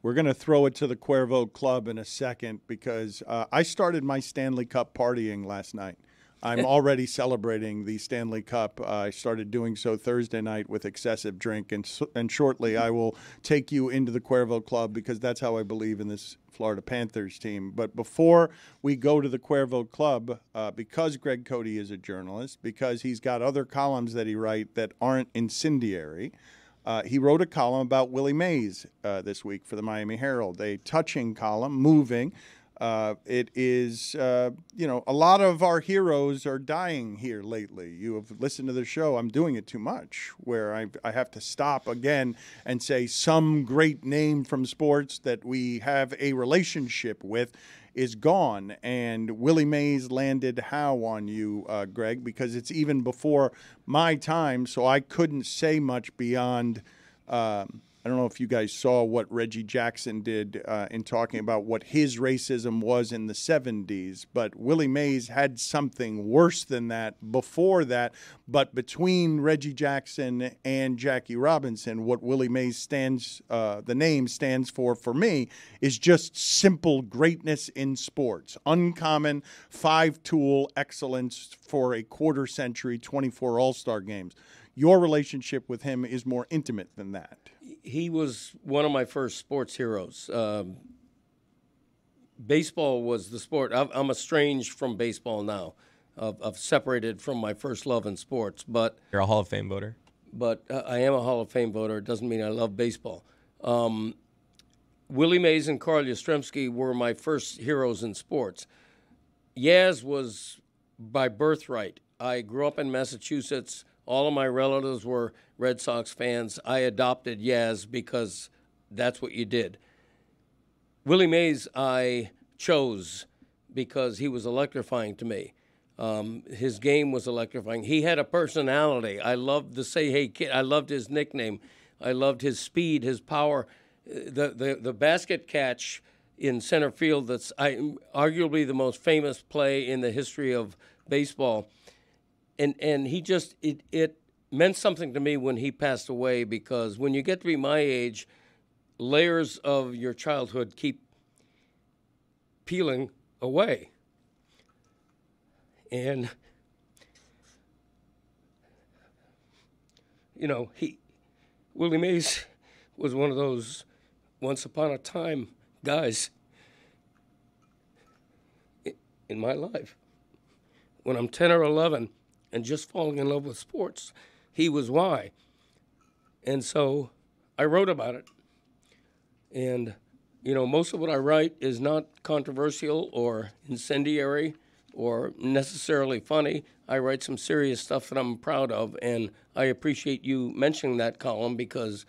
We're going to throw it to the Cuervo Club in a second because I started my Stanley Cup partying last night. I'm already celebrating the Stanley Cup. I started doing so Thursday night with excessive drink, and shortly I will take you into the Cuervo Club because that's how I believe in this Florida Panthers team. But before we go to the Cuervo Club, because Greg Cody is a journalist, because he's got other columns that he writes that aren't incendiary, he wrote a column about Willie Mays this week for the Miami Herald, a touching column, moving. It is, a lot of our heroes are dying here lately. You have listened to the show. I'm doing it too much, where I have to stop again and say some great name from sports that we have a relationship with is gone. And Willie Mays landed how on you, Greg? Because it's even before my time, so I couldn't say much beyond I don't know if you guys saw what Reggie Jackson did in talking about what his racism was in the 70s, but Willie Mays had something worse than that before that. But between Reggie Jackson and Jackie Robinson, what Willie Mays the name stands for me, is just simple greatness in sports. Uncommon, five-tool excellence for a quarter century, 24 All-Star games. Your relationship with him is more intimate than that. He was one of my first sports heroes. Baseball was the sport. I'm estranged from baseball now. I've separated from my first love in sports. But you're a Hall of Fame voter? But I am a Hall of Fame voter. It doesn't mean I love baseball. Willie Mays and Carl Yastrzemski were my first heroes in sports. Yaz was by birthright. I grew up in Massachusetts. All of my relatives were Red Sox fans. I adopted Yaz because that's what you did. Willie Mays I chose because he was electrifying to me. His game was electrifying. He had a personality. I loved the Say Hey Kid. I loved his nickname. I loved his speed, his power. The basket catch in center field that's arguably the most famous play in the history of baseball. And he just, it meant something to me when he passed away, because when you get to be my age, layers of your childhood keep peeling away. And, Willie Mays was one of those once upon a time guys in my life. When I'm 10 or 11, and just falling in love with sports, he was why. And so I wrote about it. And, most of what I write is not controversial or incendiary or necessarily funny. I write some serious stuff that I'm proud of, and I appreciate you mentioning that column because,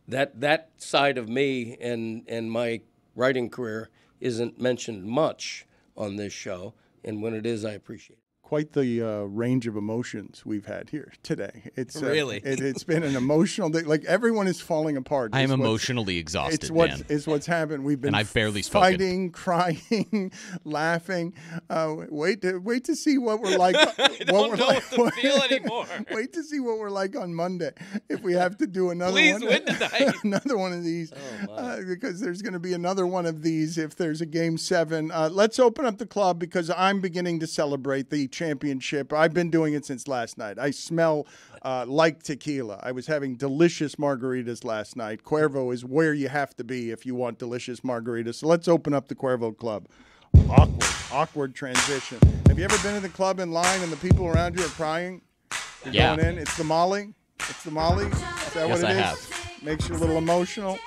that side of me and my writing career isn't mentioned much on this show, and when it is, I appreciate it. Quite the range of emotions we've had here today. It's really it's been an emotional day. Like, everyone is falling apart. I am emotionally exhausted. It's what's happened. We've been and I've barely fighting, crying, laughing. Wait to see what we're like. I don't know what to feel anymore. Wait to see what we're like on Monday if we have to do another Please one. win tonight. Another one of these, because there's going to be another one of these if there's a Game 7. Let's open up the club because I'm beginning to celebrate the championship. I've been doing it since last night. I smell like tequila. I was having delicious margaritas last night. Cuervo is where you have to be if you want delicious margaritas. So let's open up the Cuervo Club. Awkward transition. Have you ever been in the club in line and the people around you are crying? You're going in. It's the Molly. Is that what it is? I have. Makes you a little emotional.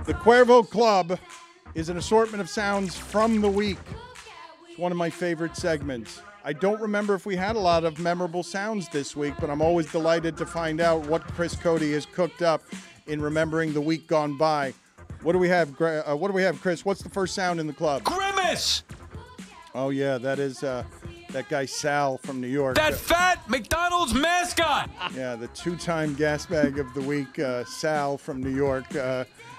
The Cuervo Club is an assortment of sounds from the week. It's one of my favorite segments. I don't remember if we had a lot of memorable sounds this week, but I'm always delighted to find out what Chris Cody has cooked up in remembering the week gone by. What do we have, Chris? What's the first sound in the club? Grimace! Oh, yeah, that is that guy Sal from New York. That fat McDonald's mascot! Yeah, the two-time gas bag of the week, Sal from New York.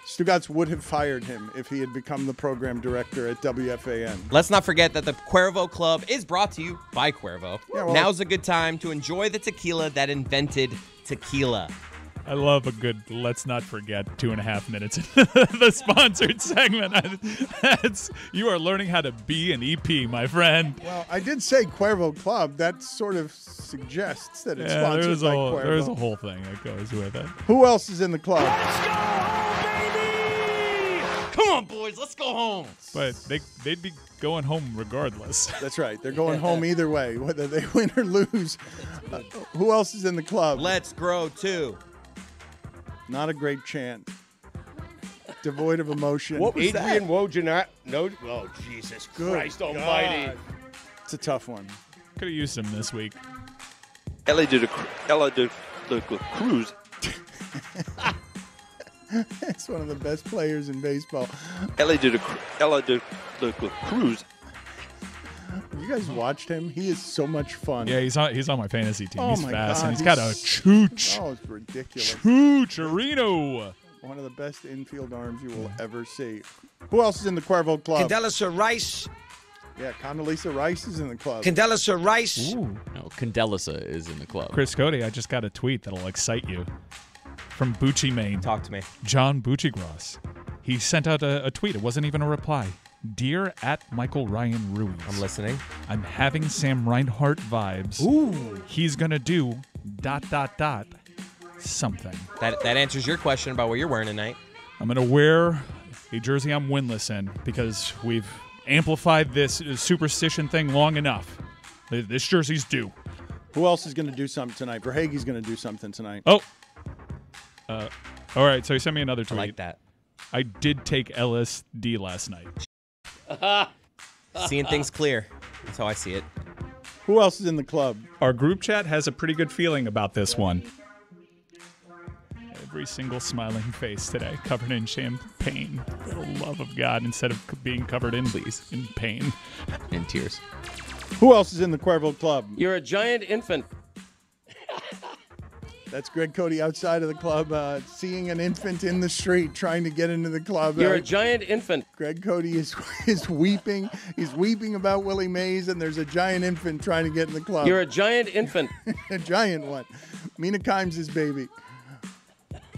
Stugotz would have fired him if he had become the program director at WFAN. Let's not forget that the Cuervo Club is brought to you by Cuervo. Yeah, well, now's a good time to enjoy the tequila that invented tequila. I love a good let's not forget 2.5 minutes into the sponsored segment. You are learning how to be an EP, my friend. Well, I did say Cuervo Club. That sort of suggests that it's sponsored by Cuervo. There's a whole thing that goes with it. Who else is in the club? Come on, boys, let's go home. But they'd be going home regardless. That's right. They're going home either way, whether they win or lose. Who else is in the club? Let's grow too. Not a great chant. Devoid of emotion. What was Adrian Wojnarowski? No. Oh, Jesus Christ Almighty! It's a tough one. Could have used him this week. Ella de Cruz. It's one of the best players in baseball. Ella de Cruz. You guys watched him? He is so much fun. Yeah, he's on my fantasy team. Oh He's my fast, God, and he's got a chooch. Oh, it's ridiculous. Choocherino. One of the best infield arms you will ever see. Who else is in the Cuervo Club? Condoleezza Rice. Yeah, Condoleezza Rice is in the club. Condoleezza Rice. Ooh. No, Condelisa is in the club. Chris Cody, I just got a tweet that'll excite you. From Bucci, Maine. Talk to me. John Buccigross. He sent out a tweet. It wasn't even a reply. Dear @Michael Ryan Ruiz. I'm listening. I'm having Sam Reinhart vibes. Ooh. He's going to do ... something. That answers your question about what you're wearing tonight. I'm going to wear a jersey I'm winless in because we've amplified this superstition thing long enough. This jersey's due. Who else is going to do something tonight? Verhaeghe's going to do something tonight. Oh. All right, so he sent me another tweet. I like that. I did take LSD last night. Seeing things clear. That's how I see it. Who else is in the club? Our group chat has a pretty good feeling about this one. Every single smiling face today covered in champagne. For the love of God, instead of being covered in pain. In tears. Who else is in the Cuervo Club? You're a giant infant. That's Greg Cody outside of the club, seeing an infant in the street trying to get into the club. You're a giant infant. Greg Cody is weeping. He's weeping about Willie Mays, and there's a giant infant trying to get in the club. You're a giant infant. A giant one. Mina Kimes' baby.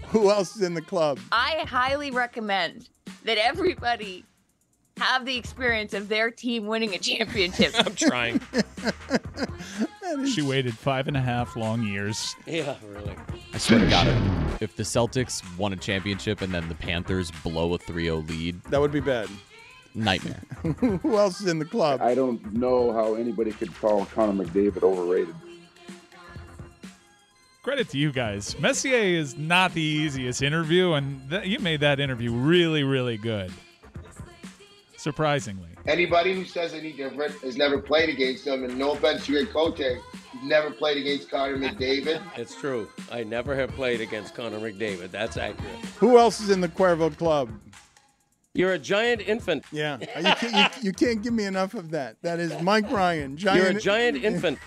Who else is in the club? I highly recommend that everybody have the experience of their team winning a championship. I'm trying. She waited 5.5 long years. Yeah, really. I swear to God, if the Celtics won a championship and then the Panthers blow a 3-0 lead, That would be bad. nightmare. Who else is in the club? I don't know how anybody could call Connor McDavid overrated. Credit to you guys. Messier is not the easiest interview, and you made that interview really, really good. Surprisingly. Anybody who says any different has never played against them, and no offense to Greg Cote, you've never played against Connor McDavid. It's true. I never have played against Connor McDavid. That's accurate. Who else is in the Cuervo Club? You're a giant infant. Yeah, you can't give me enough of that. That is Mike Ryan. You're a giant infant.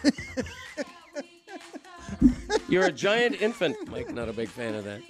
You're a giant infant. Mike, not a big fan of that.